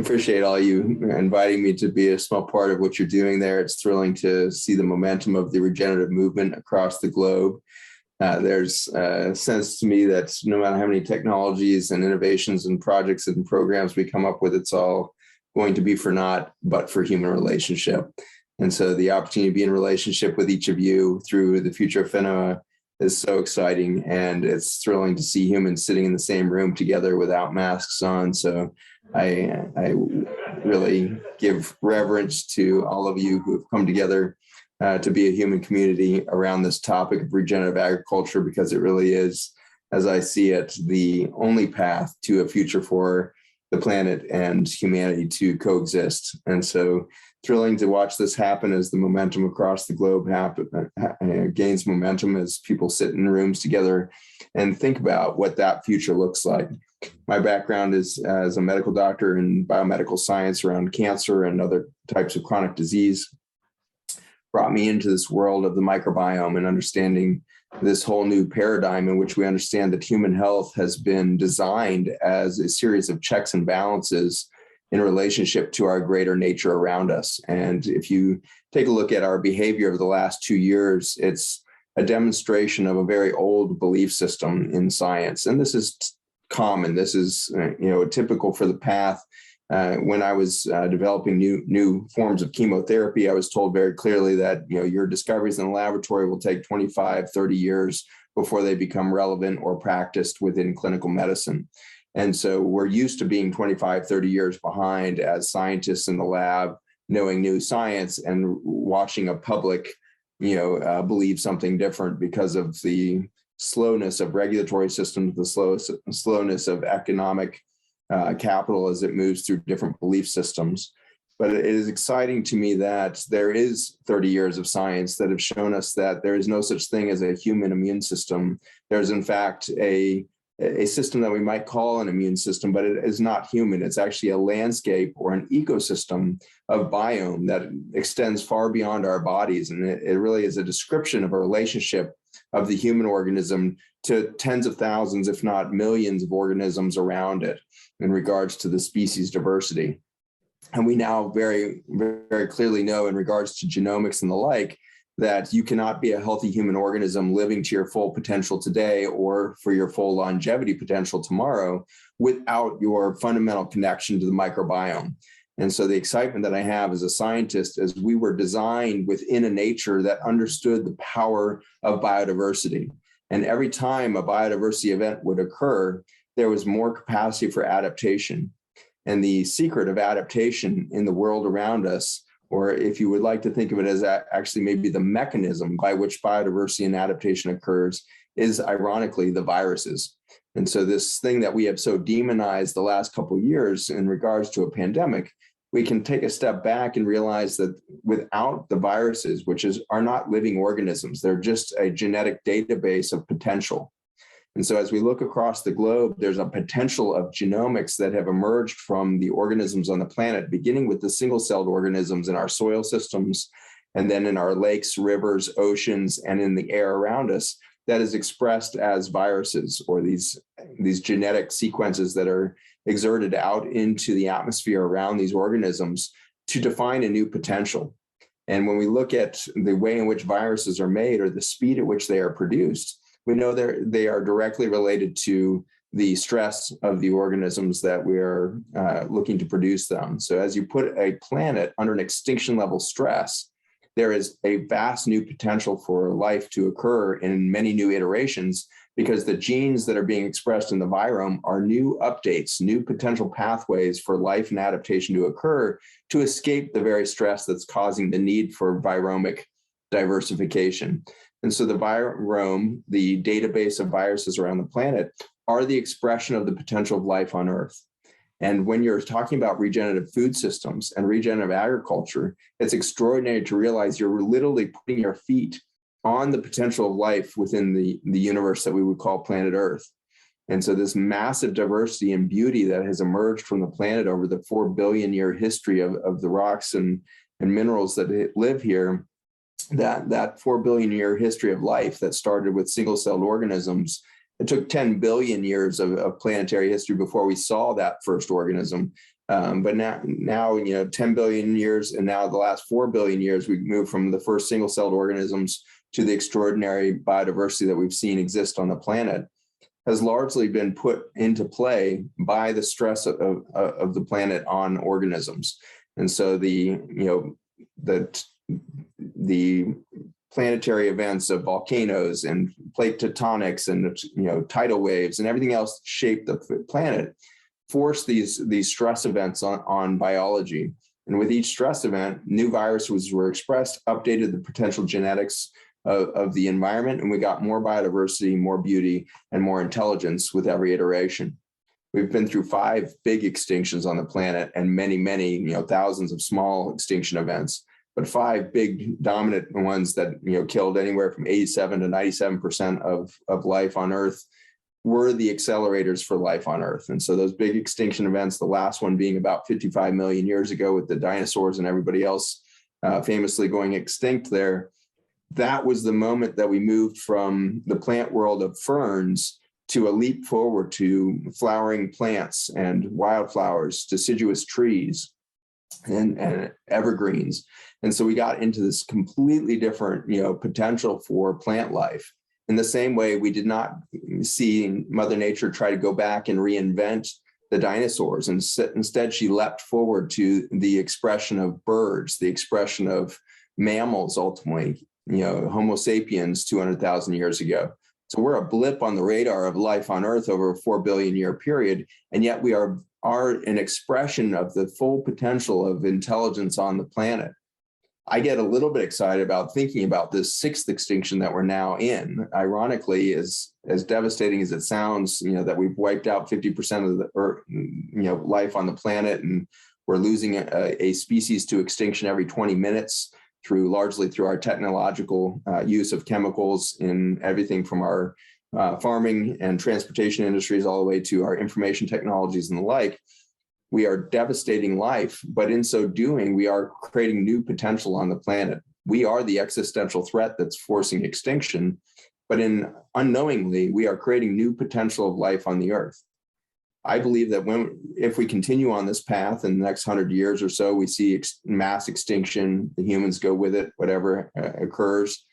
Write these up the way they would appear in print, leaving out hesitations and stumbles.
Appreciate all you inviting me to be a small part of what you're doing there. It's thrilling to see the momentum of the regenerative movement across the globe. There's a sense to me that no matter how many technologies and innovations and projects and programs we come up with, it's all going to be for naught but for human relationship. And so the opportunity to be in relationship with each of you through the future of FWS is so exciting. And it's thrilling to see humans sitting in the same room together without masks on. So I really give reverence to all of you who have come together to be a human community around this topic of regenerative agriculture, because it really is, as I see it, the only path to a future for the planet and humanity to coexist. And so thrilling to watch this happen as the momentum across the globe gains momentum as people sit in rooms together and think about what that future looks like. My background is as a medical doctor in biomedical science around cancer and other types of chronic disease. Brought me into this world of the microbiome and understanding this whole new paradigm in which we understand that human health has been designed as a series of checks and balances in relationship to our greater nature around us. And if you take a look at our behavior over the last 2 years, it's a demonstration of a very old belief system in science. And this is common. This is typical for the path. When I was developing new forms of chemotherapy, I was told very clearly that your discoveries in the laboratory will take 25, 30 years before they become relevant or practiced within clinical medicine. And so we're used to being 25, 30 years behind as scientists in the lab, knowing new science and watching a public, believe something different because of the slowness of regulatory systems, the slowness of economic capital as it moves through different belief systems. But it is exciting to me that there is 30 years of science that have shown us that there is no such thing as a human immune system. There's in fact a system that we might call an immune system, but it is not human. It's actually a landscape or an ecosystem of biome that extends far beyond our bodies. And it really is a description of a relationship of the human organism to tens of thousands, if not millions of organisms around it in regards to the species diversity. And we now very, very clearly know in regards to genomics and the like, that you cannot be a healthy human organism living to your full potential today or for your full longevity potential tomorrow without your fundamental connection to the microbiome. And so the excitement that I have as a scientist is we were designed within a nature that understood the power of biodiversity. And every time a biodiversity event would occur, there was more capacity for adaptation. And the secret of adaptation in the world around us, or if you would like to think of it as actually maybe the mechanism by which biodiversity and adaptation occurs, is ironically the viruses. And so this thing that we have so demonized the last couple of years in regards to a pandemic, we can take a step back and realize that without the viruses, which are not living organisms, they're just a genetic database of potential. And so as we look across the globe, there's a potential of genomics that have emerged from the organisms on the planet, beginning with the single-celled organisms in our soil systems, and then in our lakes, rivers, oceans, and in the air around us, that is expressed as viruses, or these genetic sequences that are exerted out into the atmosphere around these organisms to define a new potential. And when we look at the way in which viruses are made or the speed at which they are produced, we know they are directly related to the stress of the organisms that we are looking to produce them. So as you put a planet under an extinction level stress, there is a vast new potential for life to occur in many new iterations, because the genes that are being expressed in the virome are new updates, new potential pathways for life and adaptation to occur to escape the very stress that's causing the need for viromic diversification. And so the virome, the database of viruses around the planet, are the expression of the potential of life on Earth. And when you're talking about regenerative food systems and regenerative agriculture, it's extraordinary to realize you're literally putting your feet on the potential of life within the universe that we would call planet Earth. And so this massive diversity and beauty that has emerged from the planet over the 4 billion year history of the rocks and minerals that live here, that 4 billion year history of life that started with single-celled organisms, it took 10 billion years of planetary history before we saw that first organism. But now, 10 billion years, and now the last 4 billion years, we've moved from the first single-celled organisms to the extraordinary biodiversity that we've seen exist on the planet, has largely been put into play by the stress of the planet on organisms. And so the planetary events of volcanoes and plate tectonics and tidal waves and everything else shaped the planet force these stress events on biology. And with each stress event, new viruses were expressed, updated the potential genetics of the environment, and we got more biodiversity, more beauty, and more intelligence with every iteration. We've been through 5 big extinctions on the planet and many, thousands of small extinction events, but 5 big dominant ones that, killed anywhere from 87 to 97% of life on Earth were the accelerators for life on Earth. And so those big extinction events, the last one being about 55 million years ago with the dinosaurs and everybody else famously going extinct there, that was the moment that we moved from the plant world of ferns to a leap forward to flowering plants and wildflowers, deciduous trees, and evergreens. And so we got into this completely different, potential for plant life. In the same way, we did not see Mother Nature try to go back and reinvent the dinosaurs. And instead, she leapt forward to the expression of birds, the expression of mammals, ultimately, Homo sapiens 200,000 years ago. So we're a blip on the radar of life on Earth over a 4 billion year period. And yet we are an expression of the full potential of intelligence on the planet. I get a little bit excited about thinking about this 6th extinction that we're now in. Ironically, as devastating as it sounds, that we've wiped out 50% of the Earth, life on the planet, and we're losing a species to extinction every 20 minutes largely through our technological use of chemicals in everything from our farming and transportation industries all the way to our information technologies and the like. We are devastating life, but in so doing, we are creating new potential on the planet. We are the existential threat that's forcing extinction, but unknowingly, we are creating new potential of life on the Earth. I believe that if we continue on this path in the next 100 years or so, we see mass extinction, the humans go with it, whatever occurs.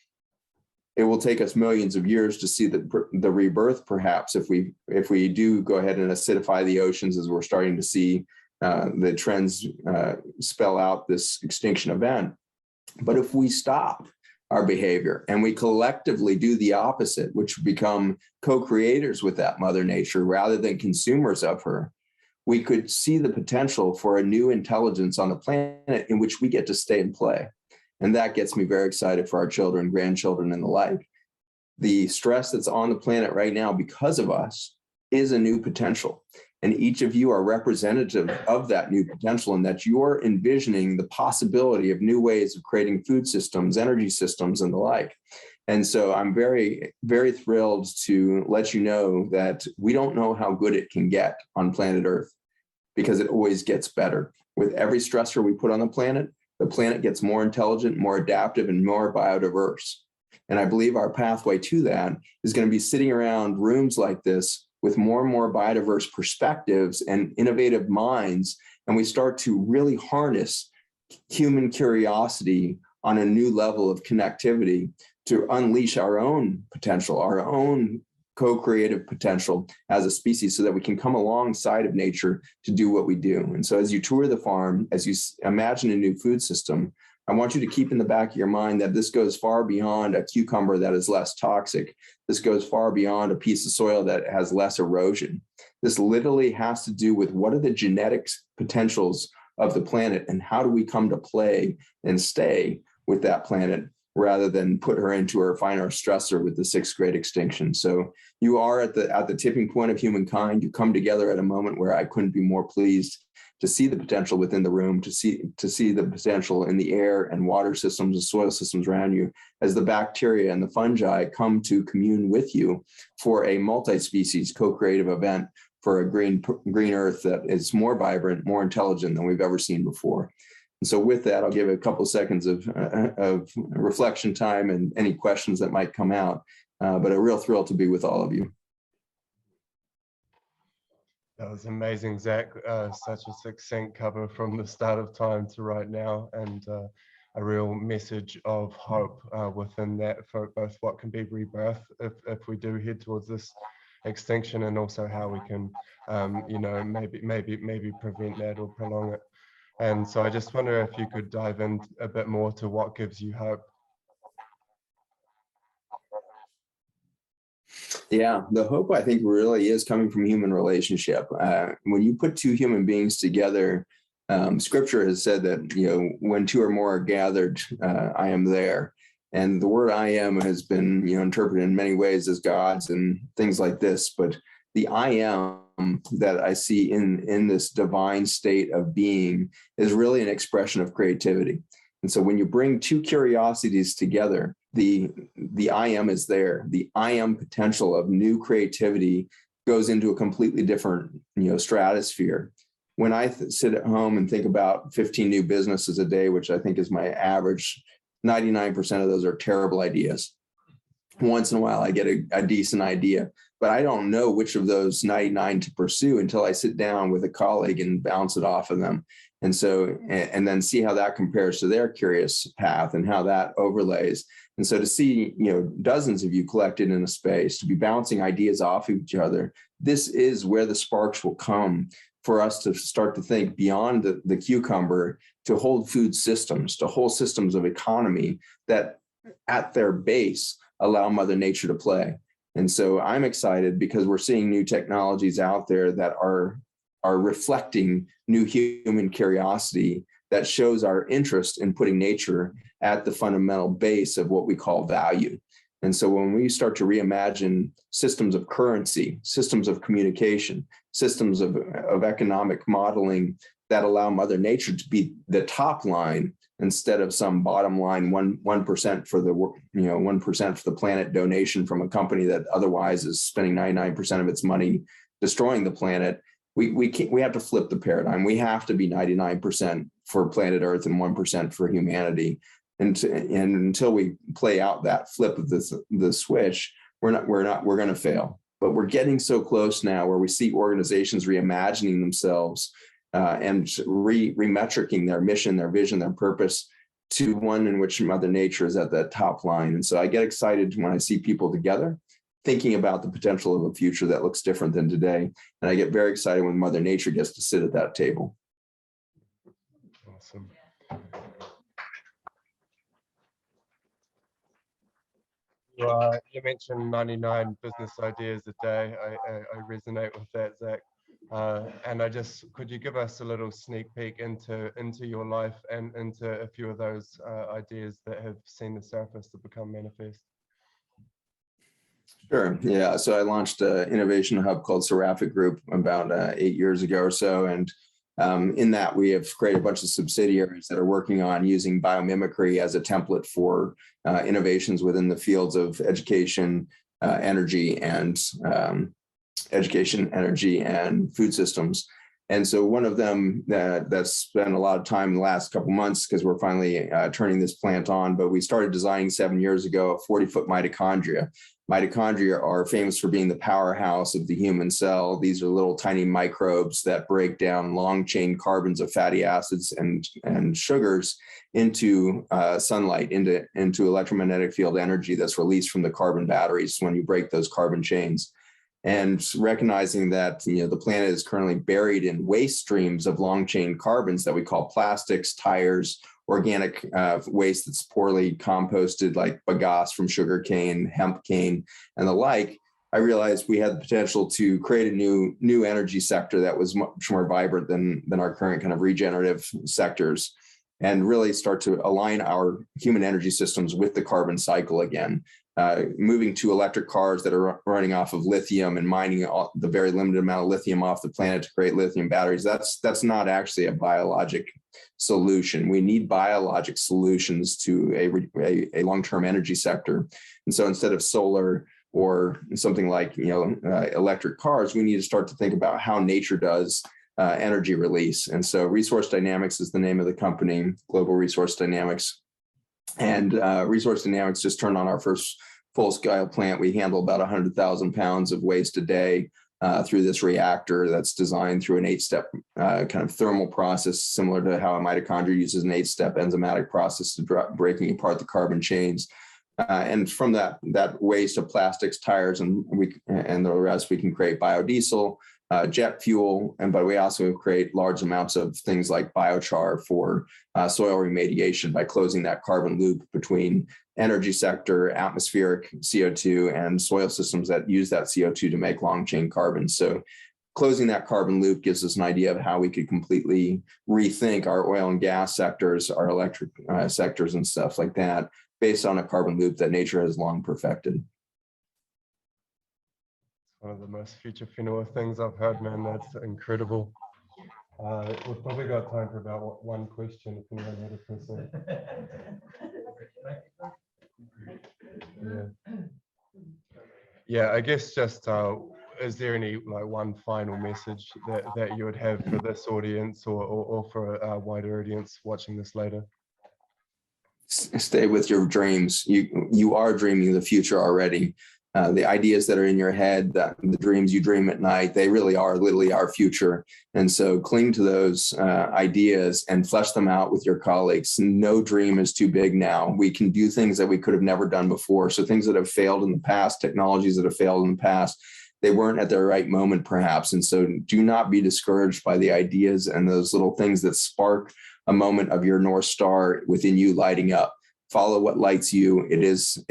It will take us millions of years to see the rebirth, perhaps, if we do go ahead and acidify the oceans, as we're starting to see the trends spell out this extinction event. But if we stop our behavior and we collectively do the opposite, which become co-creators with that Mother Nature rather than consumers of her, we could see the potential for a new intelligence on the planet in which we get to stay and play. And that gets me very excited for our children, grandchildren, and the like. The stress that's on the planet right now because of us is a new potential. And each of you are representative of that new potential, and that you're envisioning the possibility of new ways of creating food systems, energy systems, and the like. And so I'm very, very thrilled to let you know that we don't know how good it can get on planet Earth, because it always gets better. With every stressor we put on the planet gets more intelligent, more adaptive, and more biodiverse. And I believe our pathway to that is going to be sitting around rooms like this with more and more biodiverse perspectives and innovative minds. And we start to really harness human curiosity on a new level of connectivity to unleash our own potential, our own co-creative potential as a species, so that we can come alongside of nature to do what we do. And so as you tour the farm, as you imagine a new food system, I want you to keep in the back of your mind that this goes far beyond a cucumber that is less toxic. This goes far beyond a piece of soil that has less erosion. This literally has to do with what are the genetic potentials of the planet, and how do we come to play and stay with that planet rather than put her into or find our stressor with the 6th great extinction. So you are at the tipping point of humankind. You come together at a moment where I couldn't be more pleased to see the potential within the room, to see the potential in the air and water systems and soil systems around you, as the bacteria and the fungi come to commune with you for a multi-species co-creative event for a green Earth that is more vibrant, more intelligent than we've ever seen before. And so with that, I'll give a couple seconds of reflection time and any questions that might come out. But a real thrill to be with all of you. That was amazing, Zach. Such a succinct cover from the start of time to right now, and a real message of hope within that for both what can be rebirth if we do head towards this extinction, and also how we can, you know, maybe prevent that or prolong it. And so I just wonder if you could dive in a bit more to what gives you hope. Yeah, the hope I think really is coming from human relationship. When you put two human beings together, Scripture has said that when two or more are gathered, I am there. And the word "I am" has been interpreted in many ways as gods and things like this. But the "I am" that I see in this divine state of being is really an expression of creativity. And so when you bring two curiosities together, the I am is there. The I am potential of new creativity goes into a completely different stratosphere. When I sit at home and think about 15 new businesses a day, which I think is my average, 99% of those are terrible ideas. Once in a while, I get a decent idea, but I don't know which of those 99 to pursue until I sit down with a colleague and bounce it off of them. And so, and then see how that compares to their curious path and how that overlays. And so to see, dozens of you collected in a space, to be bouncing ideas off of each other, this is where the sparks will come for us to start to think beyond the cucumber to whole food systems, to whole systems of economy that at their base allow Mother Nature to play. And so I'm excited because we're seeing new technologies out there that are reflecting new human curiosity that shows our interest in putting nature at the fundamental base of what we call value. And so when we start to reimagine systems of currency, systems of communication, systems of economic modeling that allow Mother Nature to be the top line instead of some bottom line 1% for the 1% for the planet donation from a company that otherwise is spending 99% of its money destroying the planet, we have to flip the paradigm. We have to be 99% for planet Earth and 1% for humanity. And until we play out that flip of the switch, we're going to fail. But we're getting so close now where we see organizations reimagining themselves and remetricing their mission, their vision, their purpose to one in which Mother Nature is at that top line. And so I get excited when I see people together thinking about the potential of a future that looks different than today. And I get very excited when Mother Nature gets to sit at that table. Awesome. You mentioned 99 business ideas a day. I resonate with that, Zach. And could you give us a little sneak peek into your life and into a few of those ideas that have seen the surface to become manifest? Sure. Yeah. So I launched an innovation hub called Seraphic Group about 8 years ago or so. And in that, we have created a bunch of subsidiaries that are working on using biomimicry as a template for innovations within the fields of education, energy, and food systems. And so one of them that's spent a lot of time in the last couple of months because we're finally turning this plant on, but we started designing 7 years ago a 40-foot mitochondria. Mitochondria are famous for being the powerhouse of the human cell. These are little tiny microbes that break down long chain carbons of fatty acids and sugars into sunlight, into electromagnetic field energy that's released from the carbon batteries when you break those carbon chains. And recognizing that the planet is currently buried in waste streams of long chain carbons that we call plastics, tires, organic waste that's poorly composted, like bagasse from sugarcane, hemp cane, and the like, I realized we had the potential to create a new energy sector that was much more vibrant than our current kind of regenerative sectors, and really start to align our human energy systems with the carbon cycle again. Moving to electric cars that are running off of lithium and mining the very limited amount of lithium off the planet to create lithium batteries. That's not actually a biologic solution. We need biologic solutions to a long-term energy sector. And so instead of solar or something like electric cars, we need to start to think about how nature does energy release. And so Resource Dynamics is the name of the company, Global Resource Dynamics. And Resource Dynamics just turned on our first full-scale plant. We handle about 100,000 pounds of waste a day through this reactor that's designed through an 8-step kind of thermal process, similar to how a mitochondria uses an 8-step enzymatic process to breaking apart the carbon chains. And from that waste of plastics, tires, and the rest, we can create biodiesel, jet fuel, but we also create large amounts of things like biochar for soil remediation by closing that carbon loop between energy sector, atmospheric CO2, and soil systems that use that CO2 to make long chain carbon. So closing that carbon loop gives us an idea of how we could completely rethink our oil and gas sectors, our electric sectors and stuff like that, based on a carbon loop that nature has long perfected. One of the most future fenua things I've heard, man. That's incredible. We've probably got time for about one question if anyone had a question. Yeah, I guess just is there any one final message that you would have for this audience or for a wider audience watching this later? Stay with your dreams. You are dreaming the future already. The ideas that are in your head, the dreams you dream at night, they really are literally our future. And so cling to those ideas and flesh them out with your colleagues. No dream is too big now. We can do things that we could have never done before. So things that have failed in the past, technologies that have failed in the past, they weren't at their right moment perhaps. And so do not be discouraged by the ideas and those little things that spark a moment of your North Star within you lighting up. Follow what lights you. It is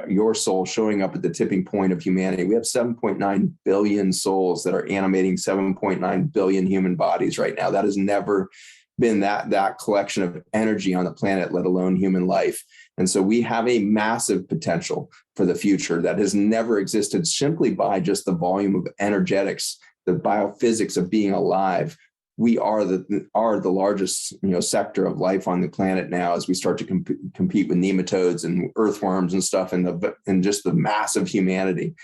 your soul showing up at the tipping point of humanity. We have 7.9 billion souls that are animating 7.9 billion human bodies right now. That has never been that collection of energy on the planet, let alone human life. And so we have a massive potential for the future that has never existed simply by just the volume of energetics, the biophysics of being alive. We are the largest sector of life on the planet now as we start to compete with nematodes and earthworms and stuff and just the mass of humanity.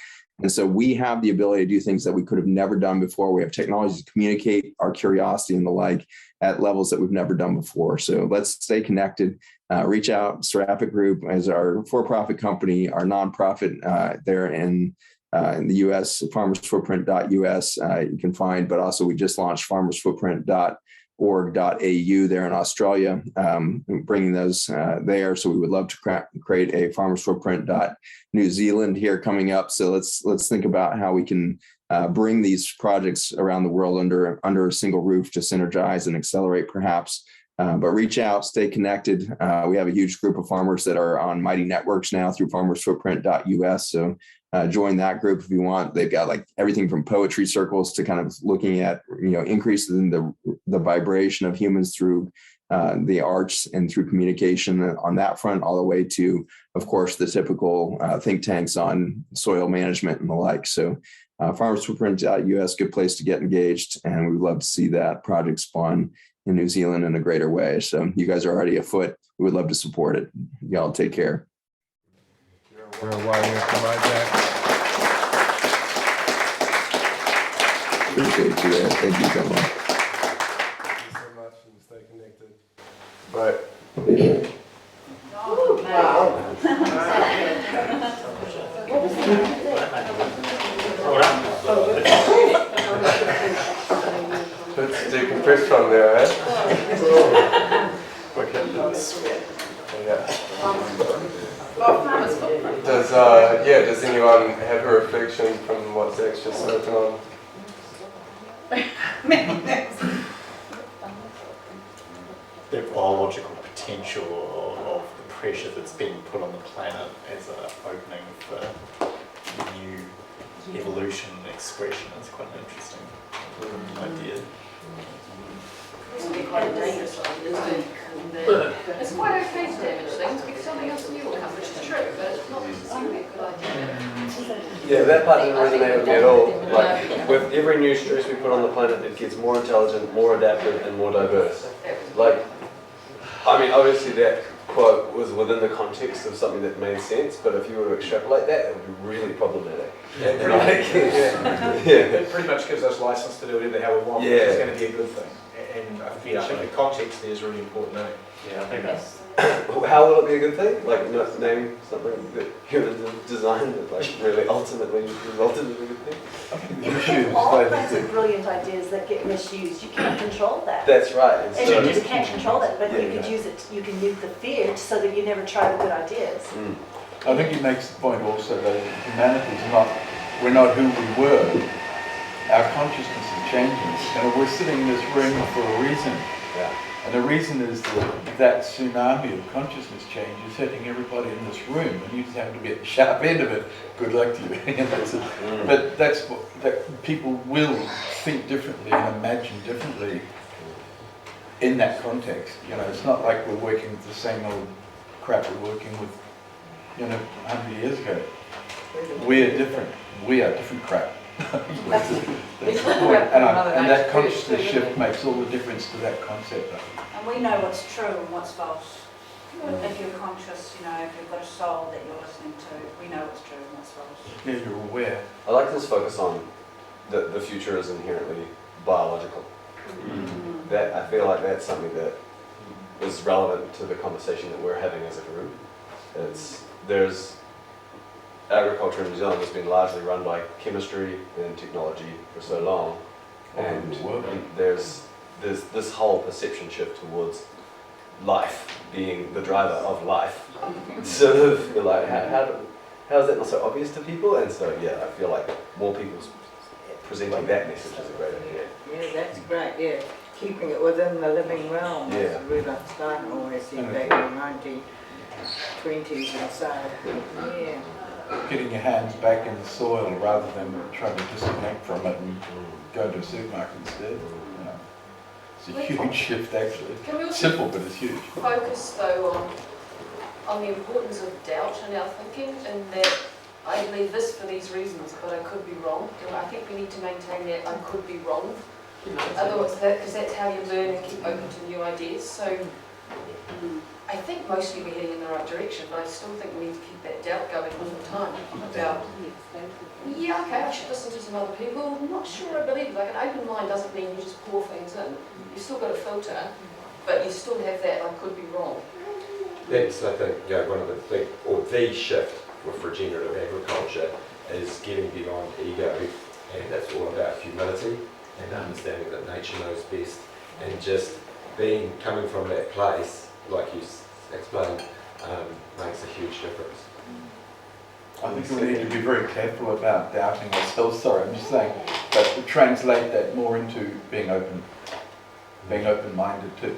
And so we have the ability to do things that we could have never done before. We have technology to communicate our curiosity and the like at levels that we've never done before. So let's stay connected. Reach out. Seraphic Group as our for-profit company, our nonprofit there in the US, farmersfootprint.us you can find, but also we just launched farmersfootprint.org.au there in Australia, bringing those there. So we would love to create a farmersfootprint.New Zealand here coming up. So let's think about how we can bring these projects around the world under a single roof to synergize and accelerate perhaps. But reach out, stay connected. We have a huge group of farmers that are on Mighty Networks now through farmersfootprint.us. So join that group if you want. They've got like everything from poetry circles to kind of looking at, increases in the vibration of humans through the arts and through communication on that front, all the way to, of course, the typical think tanks on soil management and the like. So farmersfootprint.us, good place to get engaged. And we'd love to see that project spawn in New Zealand in a greater way. So you guys are already afoot. We would love to support it. Y'all take care. We're wiring up the mic back. Appreciate you there. Thank you so much. Thank you so much and stay connected. Bye. Let's decompress from there, eh? Okay. Yeah. Does anyone have a reflection from what Zach's just spoken on? The biological potential of the pressure that's being put on the planet as an opening for new evolution and expression is quite an interesting idea. It's quite okay to damage things because something else new will come, which is true, but it's not necessarily a good idea. Yeah, that part didn't resonate with me at all. Like, with every new stress we put on the planet, it gets more intelligent, more adaptive, and more diverse. Like, I mean, obviously that quote was within the context of something that made sense, but if you were to extrapolate that, it would be really problematic. It pretty much gives us license to do whatever the hell we want, which is going to be a good thing. And I think the context there is really important. Yeah, I think that's how will it be a good thing? Like, name something that humans have designed that like really ultimately resulted in a good thing? All kinds of brilliant ideas that get misused. You can't control that. That's right. And you just can't control that, but you could use it. You can use the fear so that you never try the good ideas. I think he makes the point also that humanity is not, we're not who we were. Our consciousness is changing. We're sitting in this room for a reason. Yeah. And the reason is that tsunami of consciousness change is hitting everybody in this room, and you just have to be at the sharp end of it. Good luck to you. But that people will think differently and imagine differently in that context. It's not like we're working with the same old crap we're working with 100 years ago. We're different. We are different crap. That's the point. And that consciousness shift makes all the difference to that concept. And we know what's true and what's false. If you're conscious, if you've got a soul that you're listening to, we know what's true and what's false. Yeah, you're aware. I like this focus on the future is inherently biological. That I feel like that's something that is relevant to the conversation that we're having as a group. There's agriculture in New Zealand has been largely run by chemistry and technology for so long, and there's this whole perception shift towards life being the driver of life. Sort of, you're like, how is that not so obvious to people? And so yeah, I feel like more people presenting that message is a great idea. Yeah, that's great. Yeah, keeping it within the living realm. Yeah. Rudolf Steiner always said back in the 1920s and so. Yeah. Getting your hands back in the soil rather than trying to disconnect from it and go to a supermarket instead. It's a huge shift actually. Simple, but it's huge. Focus though on the importance of doubt in our thinking, and that I believe this for these reasons, but I could be wrong. I think we need to maintain that I could be wrong. Otherwise, because that's how you learn and keep open to new ideas. So I think mostly we're heading in the right direction, but I still think we need to keep that doubt going all the time about, yeah, okay, I should listen to some other people. I'm not sure I believe. Like, an open mind doesn't mean you just pour things in. You've still got a filter, but you still have that I could be wrong. That's, I think, one of the shift with regenerative agriculture is getting beyond ego, and that's all about humility and understanding that nature knows best, and just coming from that place, like you explained, makes a huge difference. I think we need to be very careful about doubting ourselves. Sorry, I'm just saying, but to translate that more into being open-minded to,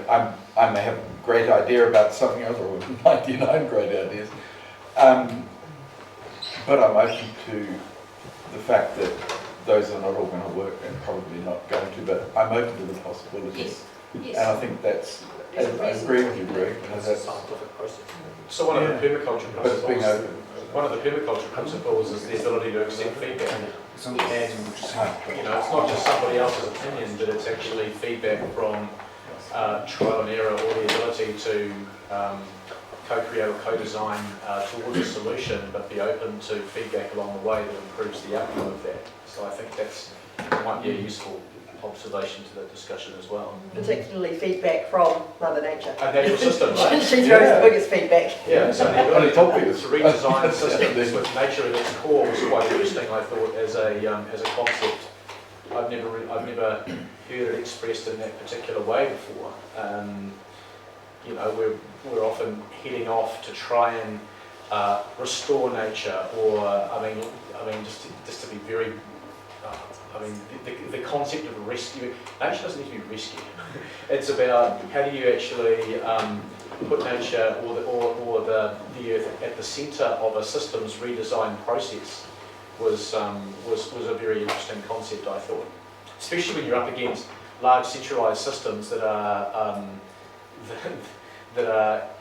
I may have a great idea about something else, or 99 great ideas, but I'm open to the fact that those are not all going to work, and probably not going to, but I'm open to the possibilities. Yes. And I think that's, I agree with you, Greg. It's a scientific process. So one of the permaculture principles is the ability to accept feedback. And it's not just somebody else's opinion, but it's actually feedback from trial and error, or the ability to co-create or co-design towards a solution, but be open to feedback along the way that improves the outcome of that. So I think that might be a useful observation to that discussion as well. Particularly feedback from Mother Nature. A natural system, right? She throws the biggest feedback. Yeah, so the ability to redesign systems with nature at its core was quite interesting, I thought, as a concept. I've never heard it expressed in that particular way before. We're often heading off to try and restore nature, or just to be very. The concept of rescue, nature doesn't need to be rescued. It's about how do you actually put nature or the earth at the centre of a systems redesign process was a very interesting concept, I thought. Especially when you're up against large centralised systems that are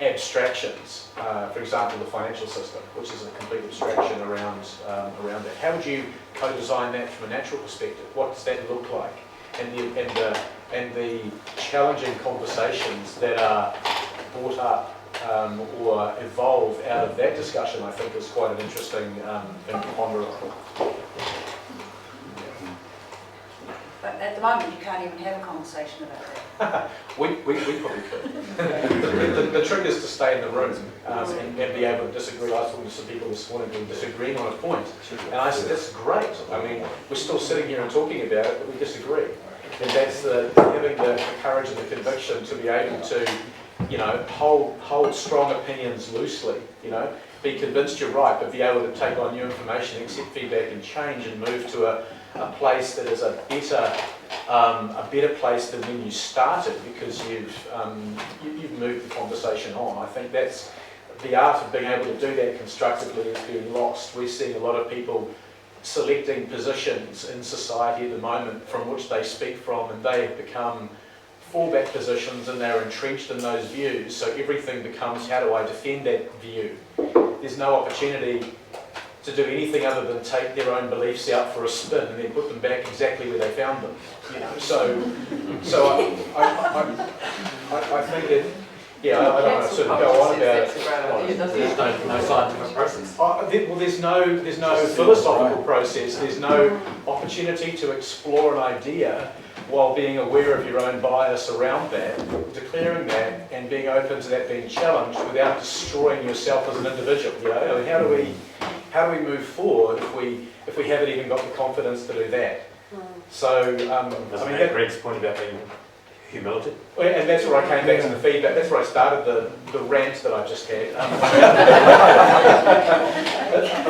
abstractions. For example, the financial system, which is a complete abstraction around that. How would you co-design that from a natural perspective? What does that look like? And the challenging conversations that are brought up or evolve out of that discussion, I think, is quite an interesting thing to ponder on. But at the moment, you can't even have a conversation about that. We probably could. The trick is to stay in the room and be able to disagree. I was talking to some people this morning who were disagreeing on a point, and I said, that's great. I mean, we're still sitting here and talking about it, but we disagree. And that's having the courage and the conviction to be able to, you know, hold strong opinions loosely, you know, be convinced you're right, but be able to take on new information, accept feedback and change and move to a place that is a better place than when you started, because you've moved the conversation on. I think that's the art of being able to do that constructively is being lost. We're seeing a lot of people selecting positions in society at the moment from which they speak from, and they have become fallback positions and they're entrenched in those views, so everything becomes, how do I defend that view? There's no opportunity to do anything other than take their own beliefs out for a spin and then put them back exactly where they found them. You know, so I think that, yeah, I don't want to sort of go on about it. There's no scientific process. Well, there's no philosophical process. There's no opportunity to explore an idea while being aware of your own bias around that, declaring that, and being open to that being challenged without destroying yourself as an individual. You know, I mean, how do we move forward if we haven't even got the confidence to do that? So, I mean, Greg's point about being humility. And that's where I came back to the feedback. That's where I started the rant that I just had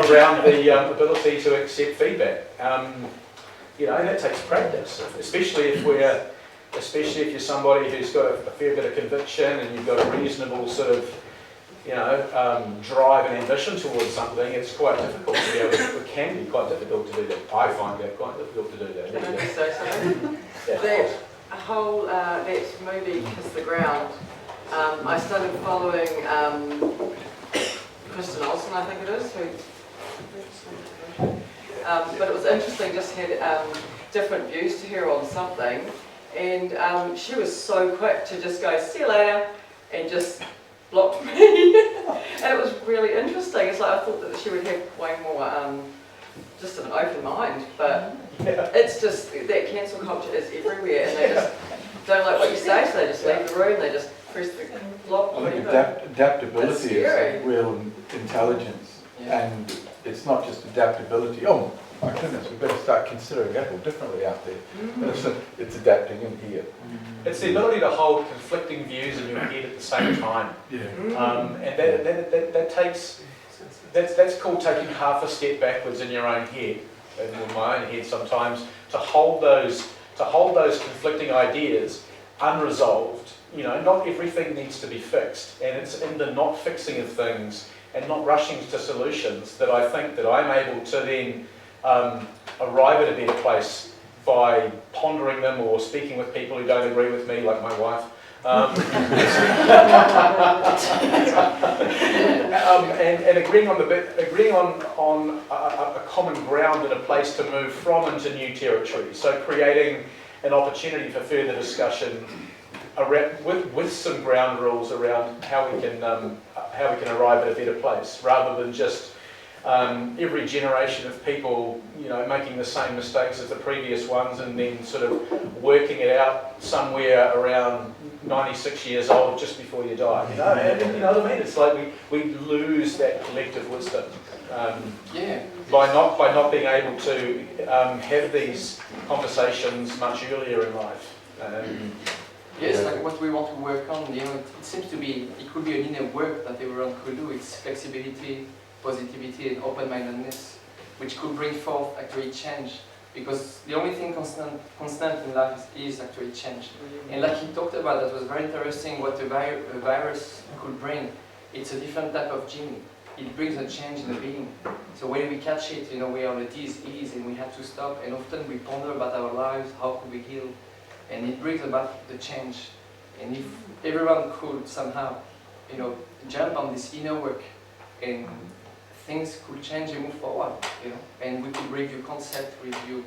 around the ability to accept feedback. You know, that takes practice, especially if you're somebody who's got a fair bit of conviction and you've got a reasonable sort of, you know, drive and ambition towards something. It's quite difficult to be able to, it can be quite difficult to do that. I find that quite difficult to do that. Can I just say something? Yeah. That whole, that movie, Kiss the Ground, I started following Kristen Olsen, I think it is, but it was interesting, just had different views to her on something, and she was so quick to just go, see you later, and just blocked me. And it was really interesting. It's like I thought that she would have way more, just an open mind, but it's just that cancel culture is everywhere, and they just don't like what you say, so they just leave the room, they just press the block. I think adaptability is real intelligence, and it's not just adaptability. Oh my goodness, we've got to start considering Apple differently out there. It's adapting in here. It's the ability to hold conflicting views in your head at the same time. Yeah. And that takes, that's called taking half a step backwards in your own head, in my own head sometimes, to hold those conflicting ideas unresolved. You know, not everything needs to be fixed, and it's in the not fixing of things and not rushing to solutions that I think that I'm able to then arrive at a better place by pondering them or speaking with people who don't agree with me, like my wife. And agreeing on a common ground and a place to move from into new territory. So creating an opportunity for further discussion around, with some ground rules around how we can arrive at a better place, rather than just every generation of people, you know, making the same mistakes as the previous ones and then sort of working it out somewhere around 96 years old just before you die. You know, and, you know what I mean? It's like we lose that collective wisdom by not being able to have these conversations much earlier in life. Yes, like what we want to work on, you know, it seems to be, it could be an inner work that everyone could do. It's flexibility, positivity and open-mindedness, which could bring forth actually change, because the only thing constant in life is actually change. And like he talked about, that was very interesting what a virus could bring. It's a different type of gene. It brings a change in the being. So when we catch it, you know, we are on a disease and we have to stop, and often we ponder about our lives, how could we heal? And it brings about the change. And if everyone could somehow, you know, jump on this inner work, and things could change and move forward, you know, and we could review concept, review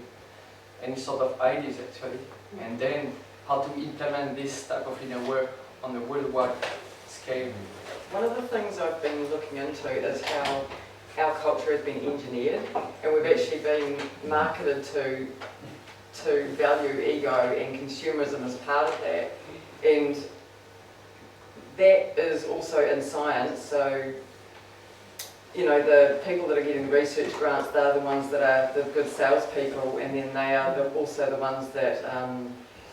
any sort of ideas actually, and then how to implement this type of inner work on a worldwide scale. One of the things I've been looking into is how our culture has been engineered, and we've actually been marketed to to value ego and consumerism as part of that. And that is also in science, so the people that are getting the research grants, they're the ones that are the good salespeople, and then they are also the ones that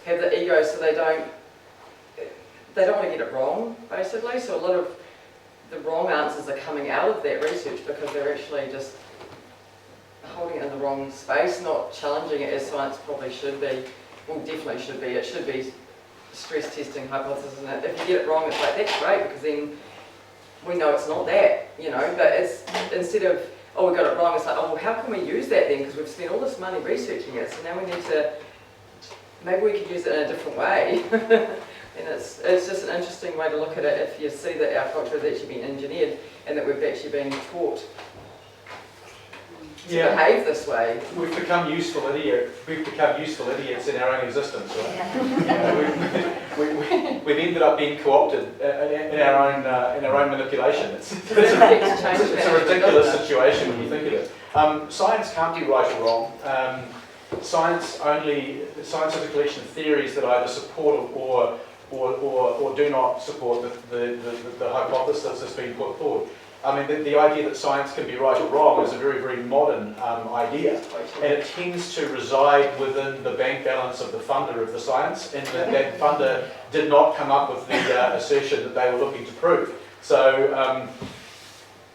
have the ego, so they don't want to get it wrong, basically. So a lot of the wrong answers are coming out of that research because they're actually just holding it in the wrong space, not challenging it as science probably should be. Well, definitely should be. It should be stress testing hypothesis, and if you get it wrong, it's like, that's great, because then we know it's not that, but it's, instead of, oh, we got it wrong, it's like, oh, well, how can we use that then, because we've spent all this money researching it, so now we need to, maybe we could use it in a different way. And it's just an interesting way to look at it if you see that our culture has actually been engineered and that we've actually been taught to behave this way. We've become useful idiots in our own existence, right? We've ended up being co-opted in our own manipulation. It's a ridiculous situation when you think of it. Science can't be right or wrong. Science is a collection of theories that either support or do not support the hypothesis that's been put forward. I mean, the idea that science can be right or wrong is a very, very modern idea, and it tends to reside within the bank balance of the funder of the science, and that funder did not come up with the assertion that they were looking to prove. So,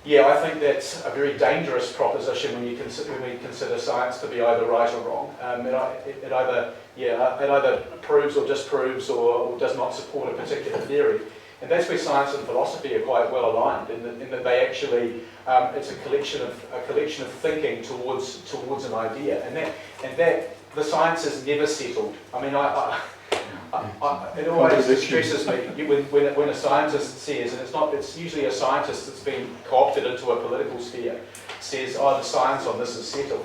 yeah, I think that's a very dangerous proposition when we consider science to be either right or wrong. It either proves or disproves or does not support a particular theory. And that's where science and philosophy are quite well aligned, in that they actually, it's a collection of thinking towards an idea, and that the science is never settled. I mean, it always distresses me when a scientist says, and it's usually a scientist that's been co-opted into a political sphere, says, oh, the science on this is settled.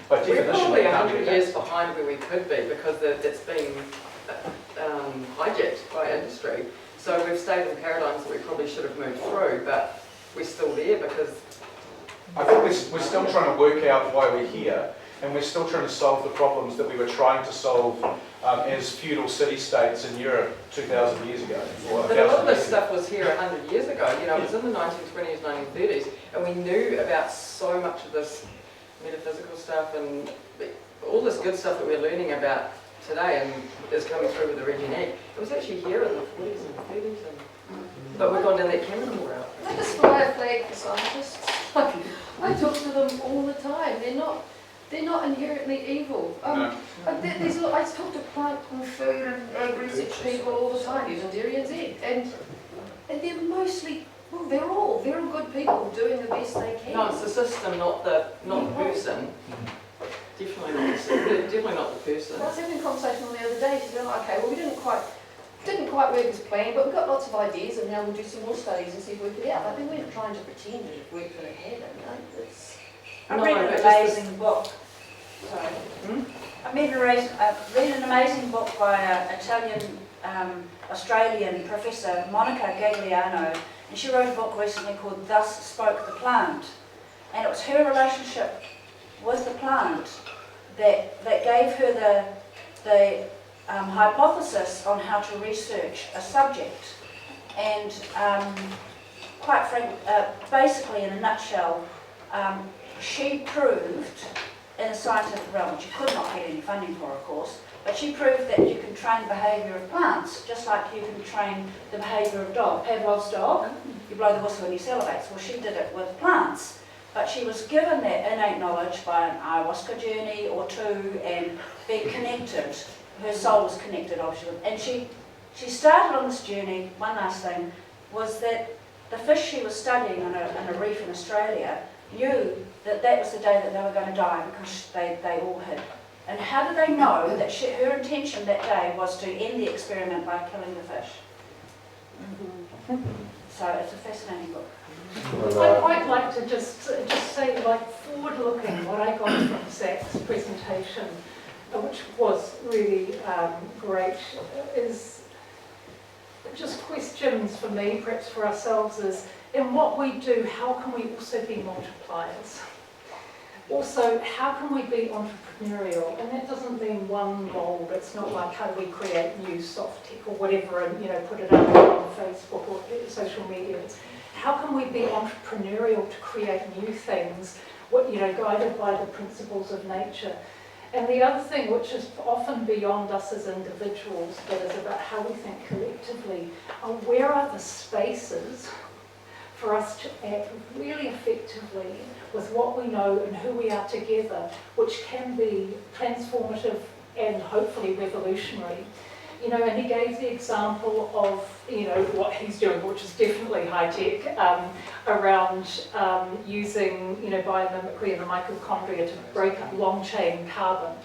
By definition, we're probably 100 years behind where we could be, because it's been hijacked by industry. So we've stayed in paradigms that we probably should have moved through, but we're still there because... I think we're still trying to work out why we're here, and we're still trying to solve the problems that we were trying to solve as feudal city-states in Europe 2,000 years ago. But a lot of this stuff was here 100 years ago. It was in the 1920s, 1930s, and we knew about so much of this metaphysical stuff and all this good stuff that we're learning about today and is coming through with the Redesigning. It was actually here in the 40s and 30s, but we've gone down that chemical route. I just fly a flag for scientists. I talk to them all the time. They're not inherently evil. No. I talk to plant and food and egg research people all the time using Dairy and Z, and they're mostly, well, they're all good people doing the best they can. No, it's the system, not the person. Definitely not the person. I was having a conversation the other day. She said, oh, okay, well, we didn't quite work as planned, but we've got lots of ideas, and now we'll do some more studies and see if we work it out. Like, they weren't trying to pretend that it worked when it had. I read an amazing book. Sorry. I read an amazing book by an Italian, Australian professor, Monica Gagliano, and she wrote a book recently called Thus Spoke the Plant. And it was her relationship with the plant that gave her the hypothesis on how to research a subject. And quite frankly, basically in a nutshell, she proved in a scientific realm, which you could not get any funding for, of course, but she proved that you can train the behaviour of plants, just like you can train the behaviour of dog. Pavlov's dog, you blow the whistle when he salivates. Well, she did it with plants. But she was given that innate knowledge by an ayahuasca journey or two and being connected. Her soul was connected, obviously. And she started on this journey, one last thing, was that the fish she was studying on a reef in Australia knew that was the day that they were going to die because they all had. And how did they know that her intention that day was to end the experiment by killing the fish? So it's a fascinating book. I'd quite like to just say, like, forward-looking, what I got from Zach's presentation, which was really great, is just questions for me, perhaps for ourselves, is in what we do, how can we also be multipliers? also, how can we be entrepreneurial? And that doesn't mean one mould. It's not like how do we create new soft tech or whatever and put it out on Facebook or social media. It's how can we be entrepreneurial to create new things, guided by the principles of nature. And the other thing, which is often beyond us as individuals, but is about how we think collectively, are where are the spaces for us to act really effectively with what we know and who we are together, which can be transformative and hopefully revolutionary. And he gave the example of, what he's doing, which is definitely high tech, around using, biomimicry and the mitochondria to break up long chain carbon.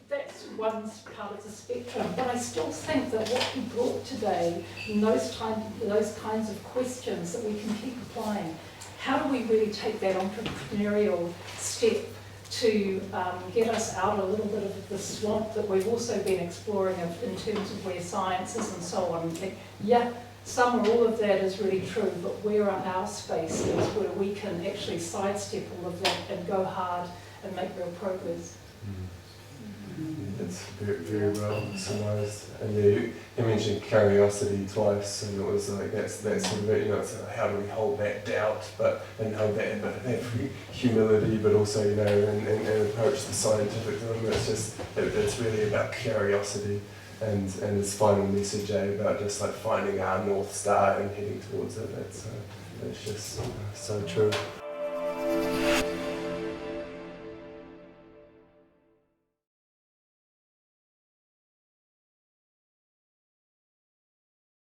That's one part of the spectrum, but I still think that what he brought today, and those kinds of questions that we can keep applying, how do we really take that entrepreneurial step to get us out a little bit of the swamp that we've also been exploring in terms of where science is and so on. Yeah, some or all of that is really true, but where are our spaces where we can actually sidestep all of that and go hard and make real progress? It's very, very well summarised. And yeah, you mentioned curiosity twice, and it was like that's sort of it, it's like how do we hold that doubt, and hold that humility, but also and approach the scientific dilemma. It's really about curiosity, and his final message about just like finding our North Star and heading towards it. That's just so true.